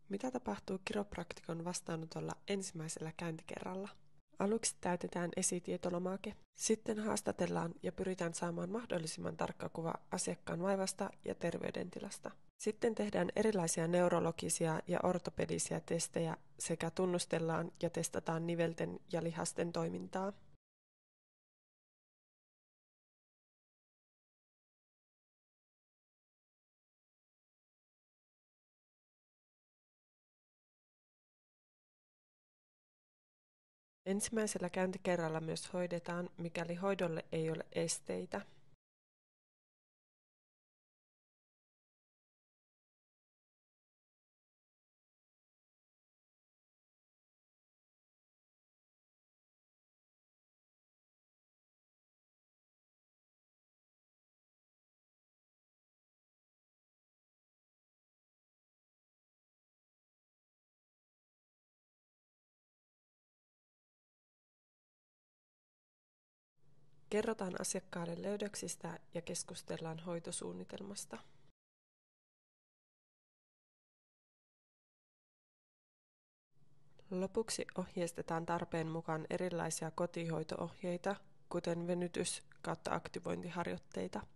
Mitä tapahtuu kiropraktikon vastaanotolla ensimmäisellä käyntikerralla? Aluksi täytetään esitietolomake. Sitten haastatellaan ja pyritään saamaan mahdollisimman tarkka kuva asiakkaan vaivasta ja terveydentilasta. Sitten tehdään erilaisia neurologisia ja ortopedisia testejä sekä tunnustellaan ja testataan nivelten ja lihasten toimintaa. Ensimmäisellä käyntikerralla myös hoidetaan, mikäli hoidolle ei ole esteitä. Kerrotaan asiakkaalle löydöksistä ja keskustellaan hoitosuunnitelmasta. Lopuksi ohjeistetaan tarpeen mukaan erilaisia kotihoito-ohjeita, kuten venytys- / aktivointiharjoitteita.